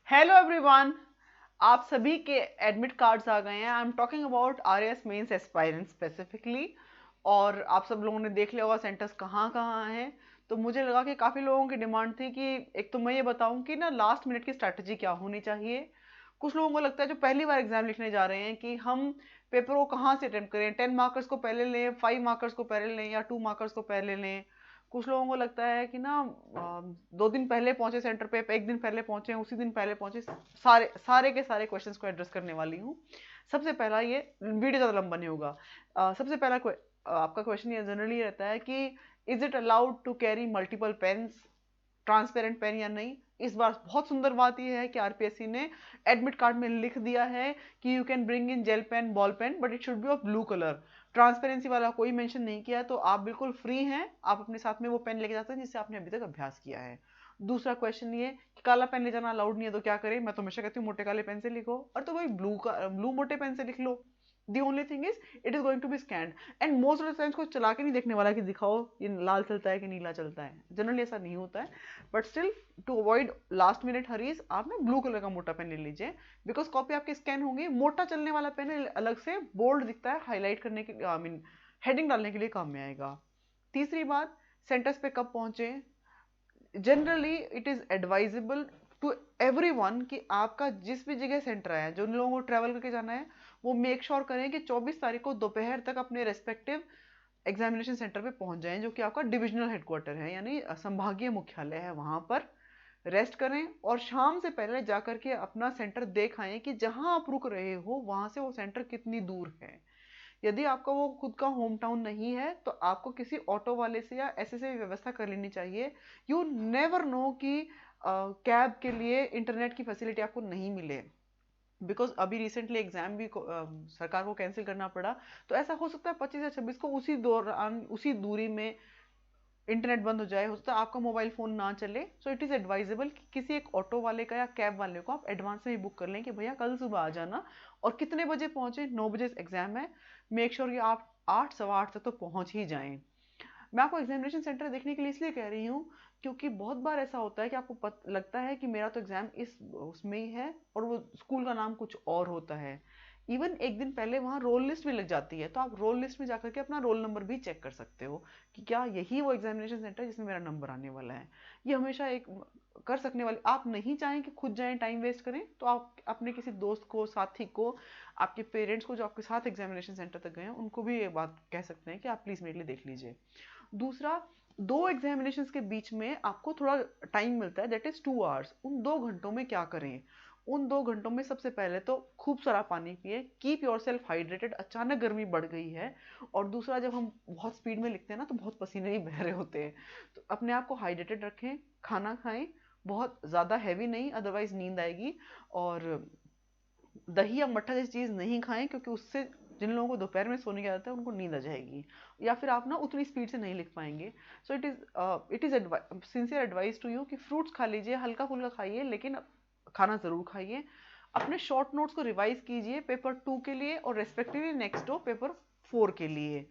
Hello everyone, आप सभी के एडमिट कार्ड्स आ गए हैं। I am talking about RS mains aspirant specifically. और आप सब लोगों ने देख लिया होगा सेंटर्स कहाँ कहाँ हैं। तो मुझे लगा कि काफ़ी लोगों की डिमांड थी कि एक तो मैं ये बताऊं कि ना लास्ट मिनट की स्ट्रैटेजी क्या होनी चाहिए। कुछ लोगों को लगता है जो पहली बार एग्जाम लिखने जा रहे हैं कि हम पेपर को कहाँ से अटेम्प्ट करें, 10 मार्कर्स को पहले लें, 5 मार्कर्स को पहले लें या 2 मार्कर्स को पहले लें। कुछ लोगों को लगता है कि ना 2 दिन पहले पहुंचे सेंटर पे, एक दिन पहले पहुंचे, उसी दिन पहले पहुंचे। सारे सारे के सारे क्वेश्चंस को एड्रेस करने वाली हूँ। सबसे पहला, ये वीडियो ज़्यादा लंबा नहीं होगा। सबसे पहला आपका क्वेश्चन ये जनरली रहता है कि is it allowed to carry multiple pens, transparent pen या नहीं। इस बार बहुत सुंदर बात यह है कि आरपीएससी ने एडमिट कार्ड में लिख दिया है कि you can bring in gel pen, ball pen, but it should be of blue colour. Transparency वाला कोई मेंशन नहीं किया है, तो आप बिल्कुल फ्री हैं। आप अपने साथ में वो पेन लेके जाते हैं जिससे आपने अभी तक अभ्यास किया है। दूसरा क्वेश्चन ये कि काला पेन ले जाना अलाउड नहीं है, तो क्या करें। मैं तो हमेशा कहती हूँ मोटे काले पेन से लिखो, और तो भाई ब्लू मोटे पेन से लिख लो। The only thing is it is going to be scanned. And most of the times को चला के नहीं देखने वाला कि दिखाओ ये लाल चलता है कि नीला चलता है। जनरली ऐसा नहीं होता है। But still, to avoid last minute hurries, आप ना ब्लू कलर का मोटा पेन ले लीजिए। बिकॉज कॉपी आपकी स्कैन होंगी। मोटा चलने वाला पेन अलग से बोल्ड दिखता है, हाईलाइट करने के, आई मीन हेडिंग डालने के लिए काम में आएगा। तीसरी बात, सेंटर्स पे कब पहुंचे। Generally it is advisable to everyone कि आपका जिस भी जगह सेंटर है, जो लोगों को ट्रैवल करके जाना है, वो मेक श्योर करें कि 24 तारीख को दोपहर तक अपने रेस्पेक्टिव एग्जामिनेशन सेंटर पे पहुंच जाएं, जो कि आपका डिविजनल हेडक्वार्टर है, यानी संभागीय मुख्यालय है। वहां पर रेस्ट करें और शाम से पहले जाकर के अपना सेंटर देख आएं कि जहां आप रुक रहे हो वहां से वो सेंटर कितनी दूर है। यदि आपका वो खुद का होम टाउन नहीं है, तो आपको किसी ऑटो वाले से या ऐसे से व्यवस्था कर लेनी चाहिए। यू नेवर नो कि कैब के लिए इंटरनेट की फैसिलिटी आपको नहीं मिले। बिकॉज अभी रिसेंटली एग्जाम भी सरकार को कैंसिल करना पड़ा। तो ऐसा हो सकता है 25 या 26 को उसी दौरान उसी दूरी में इंटरनेट बंद हो जाए, हो सकता है आपका मोबाइल फोन ना चले। सो इट इज़ एडवाइजेबल कि किसी एक ऑटो वाले का या कैब वाले को आप एडवांस में ही बुक कर लें कि भैया कल सुबह आ जाना। और कितने बजे पहुंचे, 9 बजे एग्जाम है। मेक श्योर कि आप 8 सवा 8 तक तो पहुंच ही जाएं। मैं आपको एग्जामिनेशन सेंटर देखने के लिए इसलिए कह रही हूँ क्योंकि बहुत बार ऐसा होता है कि आपको लगता है कि मेरा तो एग्जाम इस उसमें ही है और वो स्कूल का नाम कुछ और होता है। इवन एक दिन पहले वहाँ रोल लिस्ट भी लग जाती है, तो आप रोल लिस्ट में जाकर के अपना रोल नंबर भी चेक कर सकते हो कि क्या यही वो एग्जामिनेशन सेंटर है जिसमें मेरा नंबर आने वाला है। ये हमेशा एक कर सकने वाली, आप नहीं चाहें कि खुद जाएं टाइम वेस्ट करें, तो आप अपने किसी दोस्त को, साथी को, आपके पेरेंट्स को जो आपके साथ एग्जामिनेशन सेंटर तक गए हैं, उनको भी ये बात कह सकते हैं कि आप प्लीज़ मेरे लिए देख लीजिए। दूसरा, दो एग्जामिनेशंस के बीच में आपको थोड़ा टाइम मिलता है, दैट इज 2 आवर्स। उन 2 घंटों में क्या करें। उन 2 घंटों में सबसे पहले तो खूब सारा पानी पिए, कीप योर सेल्फ हाइड्रेटेड। अचानक गर्मी बढ़ गई है। और दूसरा, जब हम बहुत स्पीड में लिखते हैं ना, तो बहुत पसीने ही बह रहे होते हैं। तो अपने आप को हाइड्रेटेड रखें, खाना खाएं, बहुत ज़्यादा हैवी नहीं, अदरवाइज नींद आएगी। और दही या मट्ठा जैसी चीज़ नहीं खाएं, क्योंकि उससे जिन लोगों को दोपहर में सोने की आदत है उनको नींद आ जाएगी, या फिर आप ना उतनी स्पीड से नहीं लिख पाएंगे। So it is sincere advice to you कि फ्रूट्स खा लीजिए, हल्का फुल्का खाइए, लेकिन खाना ज़रूर खाइए। अपने शॉर्ट नोट्स को रिवाइज कीजिए पेपर 2 के लिए और रेस्पेक्टिवली नेक्स्ट डो पेपर 4 के लिए।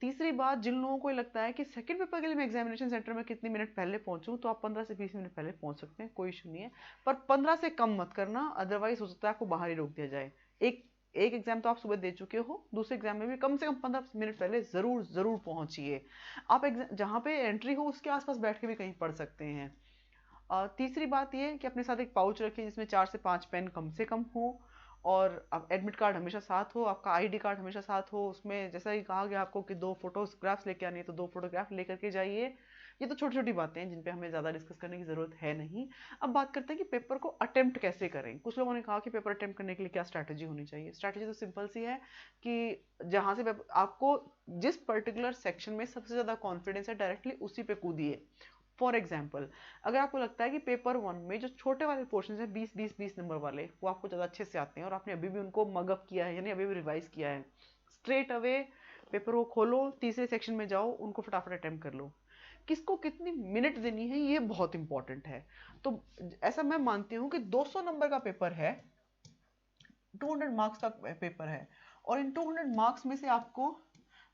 तीसरी बात, जिन लोगों को लगता है कि सेकंड पेपर के लिए मैं एग्जामिनेशन सेंटर में कितनी मिनट पहले पहुंचूं, तो आप 15 से 20 मिनट पहले पहुंच सकते हैं, कोई इशू नहीं है। पर 15 से कम मत करना, अदरवाइज हो सकता है आपको बाहर ही रोक दिया जाए। एक एक एग्जाम तो आप सुबह दे चुके हो, दूसरे एग्जाम में भी कम से कम 15 मिनट पहले जरूर जरूर पहुंचिए। आप जहाँ पे एंट्री हो उसके आसपास बैठ के भी कहीं पढ़ सकते हैं। तीसरी बात ये कि अपने साथ एक पाउच रखिए जिसमें 4 से 5 पेन कम से कम हो। और अब एडमिट कार्ड हमेशा साथ हो, आपका आईडी कार्ड हमेशा साथ हो। उसमें जैसा कि कहा गया आपको कि 2 फोटोग्राफ्स लेके आनी है, तो 2 फोटोग्राफ लेकर के जाइए। ये तो छोटी छोटी बातें हैं जिन पे हमें ज़्यादा डिस्कस करने की ज़रूरत है नहीं। अब बात करते हैं कि पेपर को अटेम्प्ट कैसे करें। कुछ लोगों ने कहा कि पेपर अटेम्प्ट करने के लिए क्या स्ट्रैटेजी होनी चाहिए। स्ट्रैटेजी तो सिंपल सी है कि जहाँ से आपको जिस पर्टिकुलर सेक्शन में सबसे ज़्यादा कॉन्फिडेंस है, डायरेक्टली उसी पे कूदिए। फॉर एग्जाम्पल, अगर आपको लगता है कि पेपर 1 में जो छोटे वाले पोर्शन है, 20-20-20 नंबर वाले, वो आपको ज़्यादा अच्छे से आते हैं और आपने अभी भी उनको मगअप किया है, यानी अभी भी रिवाइज किया है, स्ट्रेट अवे पेपर को खोलो, तीसरे सेक्शन में जाओ, उनको फटाफट अटेम्प्ट कर लो। किसको कितनी मिनट देनी है ये बहुत इंपॉर्टेंट है। तो ऐसा मैं मानती हूँ कि 200 नंबर का पेपर है, 200 मार्क्स का पेपर है, और इन 200 मार्क्स में से आपको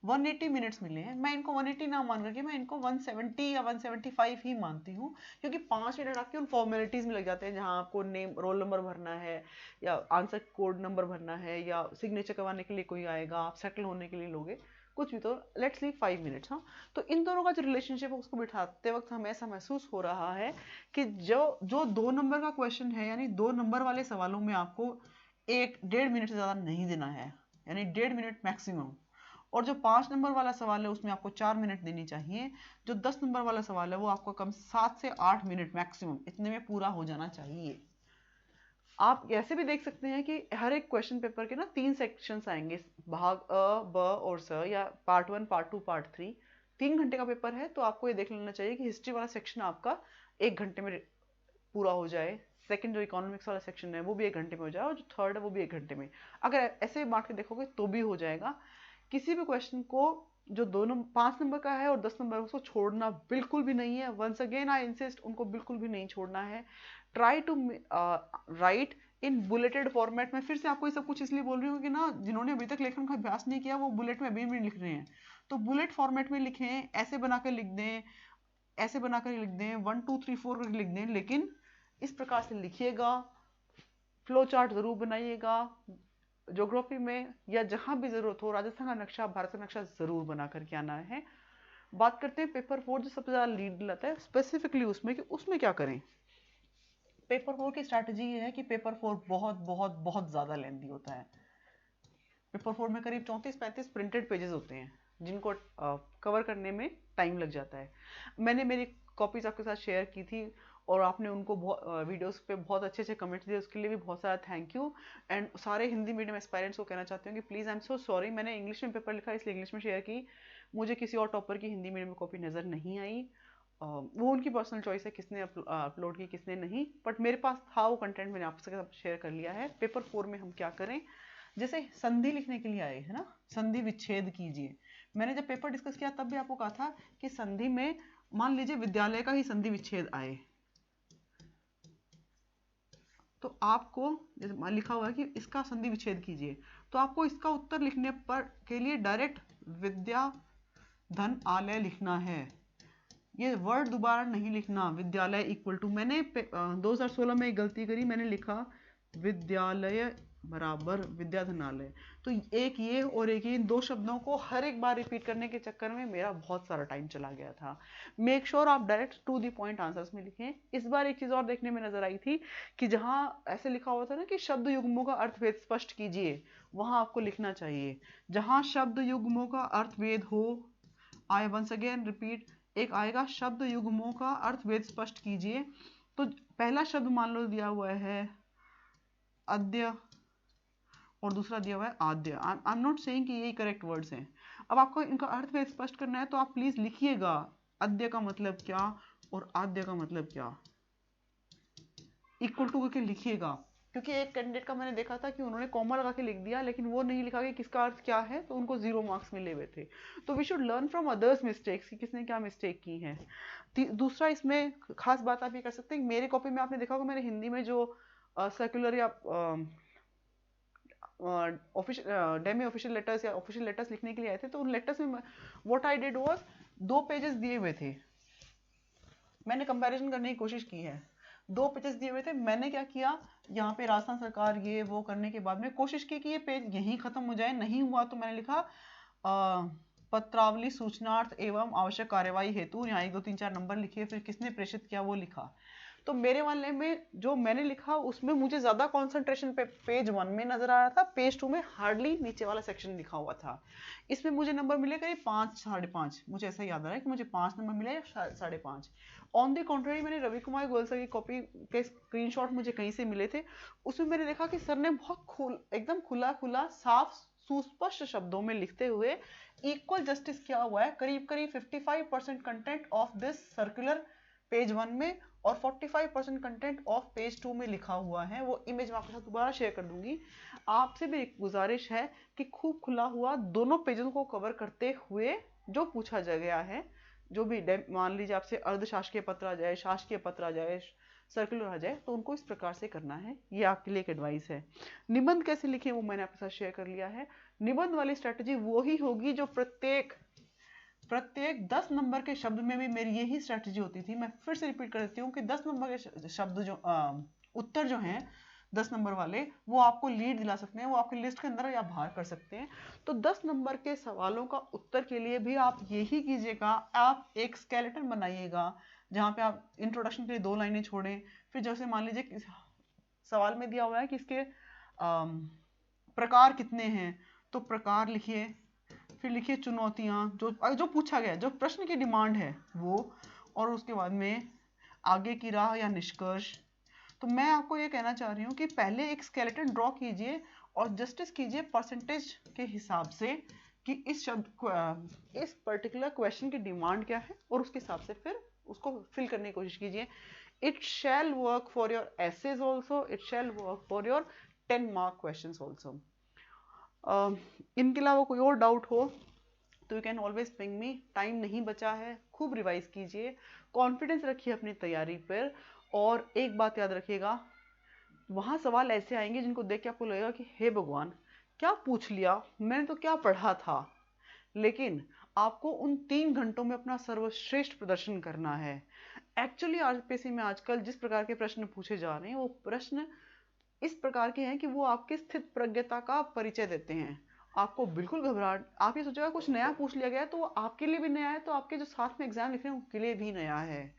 180 मिनट्स मिले हैं, मैं इनको 180 ना मान करके मैं इनको 170 या 175 ही मानती हूँ, क्योंकि 5 मिनट आपके उन फॉर्मेलिटीज में लग जाते हैं जहाँ आपको नेम रोल नंबर भरना है या आंसर कोड नंबर भरना है या सिग्नेचर करवाने के लिए कोई आएगा, आप सेटल होने के लिए लोगे कुछ भी, तो लेट्स लीव 5 मिनट्स। हाँ, तो इन दोनों का जो रिलेशनशिप है उसको बिठाते वक्त हमें ऐसा महसूस हो रहा है कि जो जो 2 नंबर का क्वेश्चन है, यानी 2 नंबर वाले सवालों में आपको 1-1.5 मिनट से ज़्यादा नहीं देना है, यानी 1.5 मिनट मैक्सिमम। और जो 5 नंबर वाला सवाल है उसमें आपको 4 मिनट देनी चाहिए। जो 10 नंबर वाला सवाल है वो आपको कम 7 से 8 मिनट मैक्सिमम, इतने में पूरा हो जाना चाहिए। आप ऐसे भी देख सकते हैं कि हर एक क्वेश्चन पेपर के ना 3 सेक्शंस आएंगे, भाग अ, ब और स, या पार्ट 1, पार्ट 2, पार्ट 3। 3 घंटे का पेपर है, तो आपको ये देख लेना चाहिए कि हिस्ट्री वाला सेक्शन आपका 1 घंटे में पूरा हो जाए, सेकंड जो इकोनॉमिक्स वाला सेक्शन है वो भी 1 घंटे में हो जाए, और जो थर्ड है वो भी 1 घंटे में। अगर ऐसे बांट के देखोगे तो भी हो जाएगा। किसी भी क्वेश्चन को जो 5 नंबर का है और 10 नंबर, उसको छोड़ना बिल्कुल भी नहीं है। वंस अगेन आई इंसिस्ट, उनको बिल्कुल भी नहीं छोड़ना है। Try to write in bulleted format. मैं फिर से आपको ये सब कुछ इसलिए बोल रही हूँ कि ना, जिन्होंने अभी तक लेखन का अभ्यास नहीं किया वो बुलेट में अभी भी लिख रहे हैं, तो बुलेट फॉर्मेट में लिखें, ऐसे बनाकर लिख दें, ऐसे बनाकर लिख दें, 1 2 3 4 करके लिख दें, लेकिन इस प्रकार से लिखिएगा। फ्लो चार्ट जरूर बनाइएगा। ज्योग्राफी में या जहां भी जरूरत हो, राजस्थान का नक्शा, भारत का नक्शा जरूर बना करके आना है। बात करते हैं पेपर 4, जो सबसे ज्यादा लीड लाता है स्पेसिफिकली उसमें, कि उसमें क्या करें। पेपर 4 की स्ट्रैटेजी ये है कि पेपर 4 बहुत बहुत बहुत ज्यादा लेंथी होता है। पेपर 4 में करीब 34-35 प्रिंटेड पेजेस होते हैं, जिनको कवर करने में टाइम लग जाता है। मैंने मेरी कॉपीज आपके साथ शेयर की थी और आपने उनको वीडियोस पे बहुत अच्छे अच्छे कमेंट्स दिए, उसके लिए भी बहुत सारा थैंक यू। एंड सारे हिंदी मीडियम एस्पायरेंट्स को कहना चाहती हूँ कि please I am so sorry, मैंने इंग्लिश में पेपर लिखा इसलिए इंग्लिश में शेयर की, मुझे किसी और टॉपर की हिंदी मीडियम में कॉपी नज़र नहीं आई। वो उनकी पर्सनल चॉइस है किसने अपलोड की किसने नहीं, बट मेरे पास था वो कंटेंट, मैंने आपके साथ शेयर कर लिया है। पेपर 4 में हम क्या करें, जैसे संधि लिखने के लिए आए है ना, संधि विच्छेद कीजिए। मैंने जब पेपर डिस्कस किया तब भी आपको कहा था कि संधि में मान लीजिए विद्यालय का ही संधि विच्छेद आए, तो आपको जैसे लिखा हुआ है कि इसका संधि विच्छेद कीजिए, तो आपको इसका उत्तर लिखने पर के लिए डायरेक्ट विद्या धन आलय लिखना है। ये वर्ड दोबारा नहीं लिखना, विद्यालय इक्वल टू, मैंने 2016 में एक गलती करी, मैंने लिखा विद्यालय बराबर विद्याधनालय, तो एक ये और एक ये, इन 2 शब्दों को हर एक बार रिपीट करने के चक्कर में मेरा बहुत सारा टाइम चला गया था। मेक श्योर आप direct to the point answers में लिखें। इस बार एक चीज और देखने में नजर आई थी कि जहां ऐसे लिखा हुआ था ना कि शब्द युग्मों का अर्थभेद स्पष्ट कीजिए, वहां आपको लिखना चाहिए जहां शब्द युग्मों का अर्थभेद हो। आई वंस अगेन रिपीट, एक आएगा शब्द युग्मों का अर्थभेद स्पष्ट कीजिए, तो पहला शब्द मान लो दिया हुआ है अद्य और दूसरा दिया हुआ है आद्य। आई एम नॉट सेइंग कि यही करेक्ट वर्ड्स हैं। अब आपको इनका अर्थभेद स्पष्ट करना है, तो आप प्लीज लिखिएगा अद्य का मतलब क्या और आद्य का मतलब क्या, इक्वल टू करके लिखिएगा। क्योंकि एक कैंडिडेट का मैंने देखा था कि उन्होंने कॉमा लगा के लिख दिया, लेकिन वो नहीं लिखा कि किसका अर्थ क्या है, तो उनको 0 मार्क्स मिले हुए थे। तो we should learn from others mistakes कि किसने क्या मिस्टेक की है। दूसरा इसमें खास बात आप ये कर सकते हैं, मेरे कॉपी में आपने देखा होगा मैंने हिंदी में जो सर्कुलर या डेमी ऑफिशियल लेटर्स या ऑफिशियल लेटर्स लिखने के लिए आए थे, तो उन लेटर्स में what I did was 2 pages दिए हुए थे, मैंने कंपैरिजन करने की कोशिश की है। 2 पेजेस दिए हुए थे, मैंने क्या किया, यहाँ पे राजस्थान सरकार ये वो करने के बाद में कोशिश की कि ये पेज यहीं खत्म हो जाए, नहीं हुआ तो मैंने लिखा पत्रावली सूचनार्थ एवं आवश्यक कार्यवाही हेतु, यहाँ 1 2 3 4 नंबर लिखे, फिर किसने प्रेषित किया वो लिखा। तो मेरे वाले में जो मैंने लिखा उसमें मुझे ज्यादा कंसंट्रेशन पे पेज 1 में नजर आ रहा था, पेज 2 में हार्डली नीचे वाला सेक्शन लिखा हुआ था। इसमें मुझे नंबर मिले करीब 5 5.5, मुझे ऐसा याद आ रहा है कि मुझे 5 नंबर मिले या 5.5। ऑन द कॉन्ट्ररी मैंने रवि कुमार गोयल सर की कॉपी के स्क्रीनशॉट मुझे कहीं से मिले थे, उसमें मैंने देखा कि सर ने बहुत एकदम खुला खुला साफ सुस्पष्ट शब्दों में लिखते हुए इक्वल जस्टिस किया हुआ है करीब करीब 55% content of this circular page 1 में और 45% कंटेंट ऑफ पेज 2 में लिखा हुआ है। वो इमेज मैं आपके साथ दोबारा शेयर कर दूंगी। आपसे भी एक गुजारिश है कि खूब खुला हुआ दोनों पेजों को कवर करते हुए जो पूछा जा गया है, जो भी मान लीजिए आपसे अर्धशासकीय पत्र आ जाए, शासकीय पत्र आ जाए, सर्कुलर आ जाए तो उनको इस प्रकार से करना है। ये आपके लिए एक एडवाइस है। निबंध कैसे लिखें वो मैंने आपके साथ शेयर कर लिया है। निबंध वाली स्ट्रेटजी वो ही होगी जो प्रत्येक प्रत्येक 10 नंबर के शब्द में भी मेरी यही स्ट्रेटजी होती थी। मैं फिर से रिपीट कर देती हूँ कि 10 नंबर के शब्द जो उत्तर जो हैं 10 नंबर वाले, वो आपको लीड दिला सकते हैं, वो आपकी लिस्ट के अंदर या बाहर कर सकते हैं। तो 10 नंबर के सवालों का उत्तर के लिए भी आप यही कीजिएगा, आप एक स्केलेटन बनाइएगा जहाँ पे आप इंट्रोडक्शन के लिए 2 लाइनें छोड़ें। फिर जैसे मान लीजिए सवाल में दिया हुआ है कि इसके प्रकार कितने हैं, तो प्रकार लिखिए। फिर लिखिए चुनौतियाँ, जो जो पूछा गया है, जो प्रश्न की डिमांड है वो, और उसके बाद में आगे की राह या निष्कर्ष। तो मैं आपको ये कहना चाह रही हूँ कि पहले एक स्केलेटन ड्रॉ कीजिए और जस्टिस कीजिए परसेंटेज के हिसाब से कि इस शब्द को इस पर्टिकुलर क्वेश्चन की डिमांड क्या है, और उसके हिसाब से फिर उसको फिल करने की कोशिश कीजिए। It shall work for your essays also, it shall work for your 10 mark question also. इनके अलावा कोई और डाउट हो तो you can always ping me. Time नहीं बचा है, खूब रिवाइज कीजिए, कॉन्फिडेंस रखिए अपनी तैयारी पर। और एक बात याद रखिएगा, वहाँ सवाल ऐसे आएंगे जिनको देख के आपको लगेगा कि हे भगवान क्या पूछ लिया, मैंने तो क्या पढ़ा था। लेकिन आपको उन 3 घंटों में अपना सर्वश्रेष्ठ प्रदर्शन करना है। एक्चुअली आरपीएससी में आजकल जिस प्रकार के प्रश्न पूछे जा रहे हैं वो प्रश्न इस प्रकार के हैं कि वो आपकी स्थित प्रज्ञता का परिचय देते हैं। आपको बिल्कुल घबराहट, आप ये सोचेगा कुछ नया पूछ लिया गया है, तो वो आपके लिए भी नया है, तो आपके जो साथ में एग्जाम लिख रहे हैं उनके लिए भी नया है।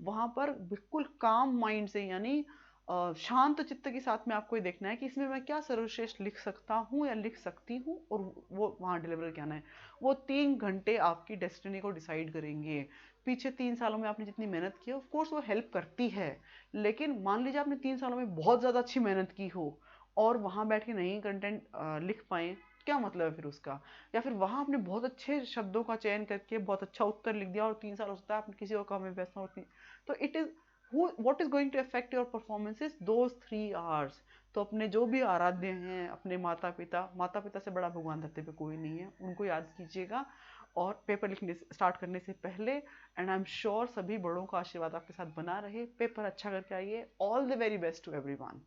वहां पर बिल्कुल काम माइंड से, यानी शांत चित्त के साथ में आपको ये देखना है कि इसमें मैं क्या सर्वश्रेष्ठ लिख सकता हूँ या लिख सकती हूँ, और वो वहाँ डिलीवर करना है। वो 3 घंटे आपकी डेस्टिनी को डिसाइड करेंगे। पीछे 3 सालों में आपने जितनी मेहनत की है ऑफ कोर्स वो हेल्प करती है, लेकिन मान लीजिए आपने 3 सालों में बहुत ज़्यादा अच्छी मेहनत की हो और वहाँ बैठ के नहीं कंटेंट लिख पाए, क्या मतलब है फिर उसका। या फिर वहाँ आपने बहुत अच्छे शब्दों का चयन करके बहुत अच्छा उत्तर लिख दिया और 3 साल हो सकता है आपने किसी और काम में व्यस्त होती, तो it is what is going to affect your performances those 3 hours। तो अपने जो भी आराध्य हैं, अपने माता पिता, माता पिता से बड़ा भगवान धरती पे कोई नहीं है, उनको याद कीजिएगा। और पेपर लिखने स्टार्ट करने से पहले, एंड आई एम श्योर सभी बड़ों का आशीर्वाद आपके साथ बना रहे, पेपर अच्छा करके आइए। All the very best to everyone.